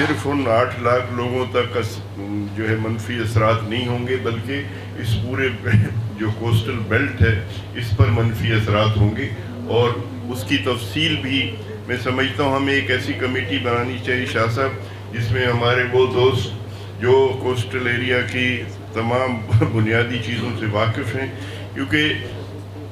صرف ان 8 لاکھ لوگوں تک جو ہے منفی اثرات نہیں ہوں گے، بلکہ اس پورے جو کوسٹل بیلٹ ہے اس پر منفی اثرات ہوں گے، اور اس کی تفصیل بھی میں سمجھتا ہوں ہمیں ایک ایسی کمیٹی بنانی چاہیے شاہ صاحب، جس میں ہمارے وہ دوست جو کوسٹل ایریا کی تمام بنیادی چیزوں سے واقف ہیں، کیونکہ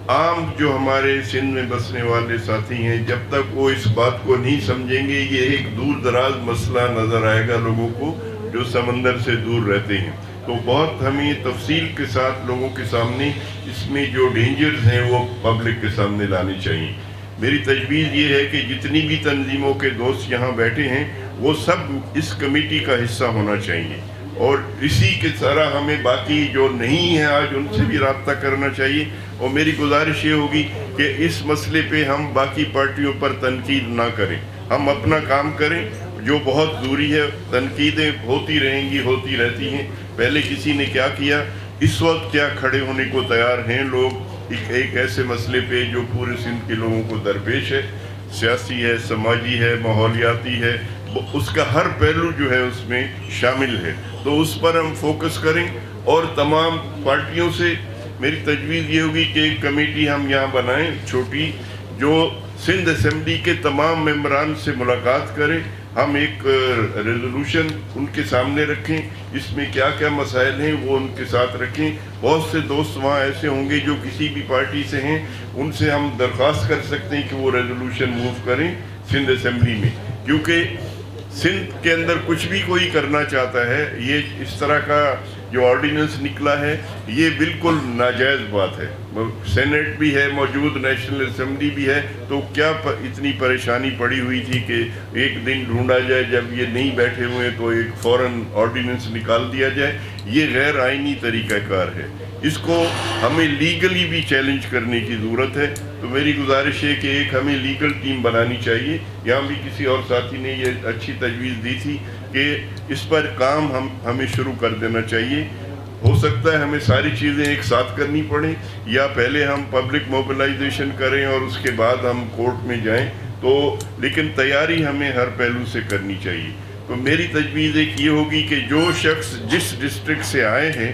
عام جو ہمارے سندھ میں بسنے والے ساتھی ہیں، جب تک وہ اس بات کو نہیں سمجھیں گے، یہ ایک دور دراز مسئلہ نظر آئے گا لوگوں کو جو سمندر سے دور رہتے ہیں۔ تو بہت ہمیں تفصیل کے ساتھ لوگوں کے سامنے اس میں جو ڈینجرز ہیں وہ پبلک کے سامنے لانے چاہیے۔ میری تجویز یہ ہے کہ جتنی بھی تنظیموں کے دوست یہاں بیٹھے ہیں وہ سب اس کمیٹی کا حصہ ہونا چاہیے، اور اسی کے طرح ہمیں باقی جو نہیں ہیں آج ان سے بھی رابطہ کرنا چاہیے، اور میری گزارش یہ ہوگی کہ اس مسئلے پہ ہم باقی پارٹیوں پر تنقید نہ کریں، ہم اپنا کام کریں جو بہت ضروری ہے۔ تنقیدیں ہوتی رہیں گی، ہوتی رہتی ہیں، پہلے کسی نے کیا کیا، اس وقت کیا کھڑے ہونے کو تیار ہیں لوگ ایک ایسے مسئلے پہ جو پورے سندھ کے لوگوں کو درپیش ہے، سیاسی ہے، سماجی ہے، ماحولیاتی ہے، اس کا ہر پہلو جو ہے اس میں شامل ہے۔ تو اس پر ہم فوکس کریں، اور تمام پارٹیوں سے میری تجویز یہ ہوگی کہ ایک کمیٹی ہم یہاں بنائیں چھوٹی، جو سندھ اسمبلی کے تمام ممبران سے ملاقات کریں، ہم ایک ریزولوشن ان کے سامنے رکھیں، اس میں کیا کیا مسائل ہیں وہ ان کے ساتھ رکھیں۔ بہت سے دوست وہاں ایسے ہوں گے جو کسی بھی پارٹی سے ہیں، ان سے ہم درخواست کر سکتے ہیں کہ وہ ریزولوشن موو کریں سندھ اسمبلی میں، کیونکہ سندھ کے اندر کچھ بھی کوئی کرنا چاہتا ہے، یہ اس طرح کا جو آرڈیننس نکلا ہے یہ بالکل ناجائز بات ہے۔ سینیٹ بھی ہے موجود، نیشنل اسمبلی بھی ہے، تو کیا اتنی پریشانی پڑی ہوئی تھی کہ ایک دن ڈھونڈا جائے جب یہ نہیں بیٹھے ہوئے تو ایک فوراً آرڈیننس نکال دیا جائے؟ یہ غیر آئینی طریقہ کار ہے، اس کو ہمیں لیگلی بھی چیلنج کرنے کی ضرورت ہے۔ تو میری گزارش ہے کہ ایک ہمیں لیگل ٹیم بنانی چاہیے۔ یہاں بھی کسی اور ساتھی نے یہ اچھی تجویز دی تھی کہ اس پر کام ہمیں شروع کر دینا چاہیے۔ ہو سکتا ہے ہمیں ساری چیزیں ایک ساتھ کرنی پڑیں، یا پہلے ہم پبلک موبلائزیشن کریں اور اس کے بعد ہم کورٹ میں جائیں، تو لیکن تیاری ہمیں ہر پہلو سے کرنی چاہیے۔ تو میری تجویز ایک یہ ہوگی کہ جو شخص جس ڈسٹرکٹ سے آئے ہیں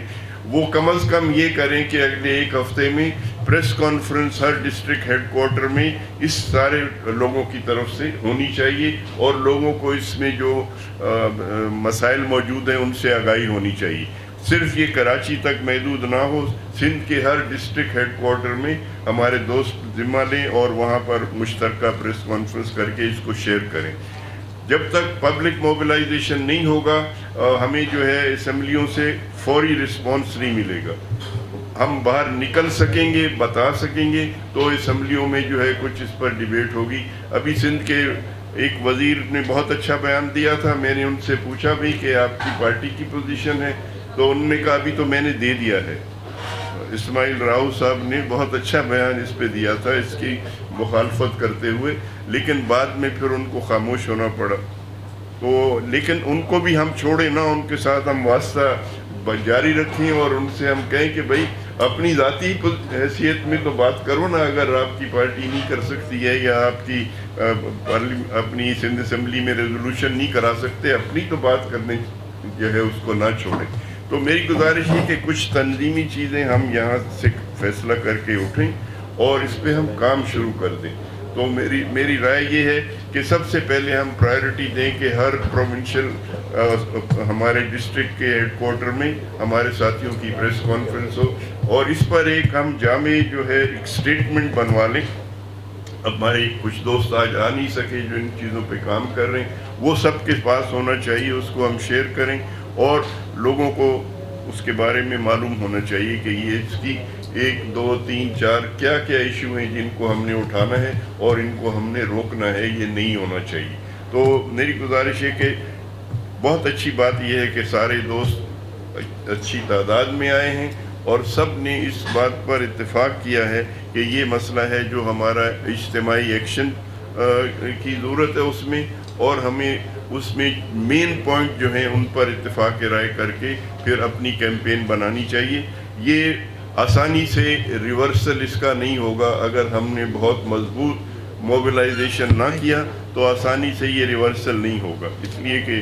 وہ کم از کم یہ کریں کہ اگلے ایک ہفتے میں پریس کانفرنس ہر ڈسٹرکٹ ہیڈ کوارٹر میں اس سارے لوگوں کی طرف سے ہونی چاہیے، اور لوگوں کو اس میں جو مسائل موجود ہیں ان سے آگاہی ہونی چاہیے۔ صرف یہ کراچی تک محدود نہ ہو، سندھ کے ہر ڈسٹرکٹ ہیڈ کوارٹر میں ہمارے دوست ذمہ لیں اور وہاں پر مشترکہ پریس کانفرنس کر کے اس کو شیئر کریں۔ جب تک پبلک موبلائزیشن نہیں ہوگا ہمیں جو ہے اسمبلیوں سے فوری رسپانس نہیں ملے گا، ہم باہر نکل سکیں گے، بتا سکیں گے، تو اسمبلیوں میں جو ہے کچھ اس پر ڈیبیٹ ہوگی۔ ابھی سندھ کے ایک وزیر نے بہت اچھا بیان دیا تھا، میں نے ان سے پوچھا بھی کہ آپ کی پارٹی کی پوزیشن ہے، تو انہوں نے کہا ابھی تو میں نے دے دیا ہے۔ اسماعیل راؤ صاحب نے بہت اچھا بیان اس پہ دیا تھا اس کی مخالفت کرتے ہوئے، لیکن بعد میں پھر ان کو خاموش ہونا پڑا۔ تو لیکن ان کو بھی ہم چھوڑیں نہ، ان کے ساتھ ہم واسطہ جاری رکھیں اور ان سے ہم کہیں کہ بھائی اپنی ذاتی حیثیت میں تو بات کرو نا، اگر آپ کی پارٹی نہیں کر سکتی ہے یا آپ کی اپنی سندھ اسمبلی میں ریزولوشن نہیں کرا سکتے، اپنی تو بات کرنے جو ہے اس کو نہ چھوڑیں۔ تو میری گزارش ہے کہ کچھ تنظیمی چیزیں ہم یہاں سے فیصلہ کر کے اٹھیں اور اس پہ ہم کام شروع کر دیں۔ تو میری رائے یہ ہے کہ سب سے پہلے ہم پرائیورٹی دیں کہ ہر پروونشل ہمارے ڈسٹرکٹ کے ہیڈ کوارٹر میں ہمارے ساتھیوں کی پریس کانفرنس ہو، اور اس پر ایک ہم جامع جو ہے ایک سٹیٹمنٹ بنوا لیں۔ ہمارے کچھ دوست آج آ نہیں سکے جو ان چیزوں پہ کام کر رہے ہیں، وہ سب کے پاس ہونا چاہیے، اس کو ہم شیئر کریں اور لوگوں کو اس کے بارے میں معلوم ہونا چاہیے کہ یہ اس کی 1 2 3 4 کیا کیا ایشو ہیں جن کو ہم نے اٹھانا ہے اور ان کو ہم نے روکنا ہے، یہ نہیں ہونا چاہیے۔ تو میری گزارش ہے کہ بہت اچھی بات یہ ہے کہ سارے دوست اچھی تعداد میں آئے ہیں اور سب نے اس بات پر اتفاق کیا ہے کہ یہ مسئلہ ہے جو ہمارا اجتماعی ایکشن کی ضرورت ہے اس میں، اور ہمیں اس میں مین پوائنٹ جو ہیں ان پر اتفاق رائے کر کے پھر اپنی کیمپین بنانی چاہیے۔ یہ آسانی سے ریورسل اس کا نہیں ہوگا، اگر ہم نے بہت مضبوط موبلائزیشن نہ کیا تو آسانی سے یہ ریورسل نہیں ہوگا، اس لیے کہ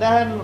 10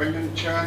5-6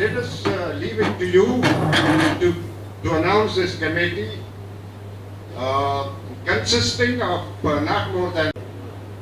let us leave it to you to announce this committee consisting of not more than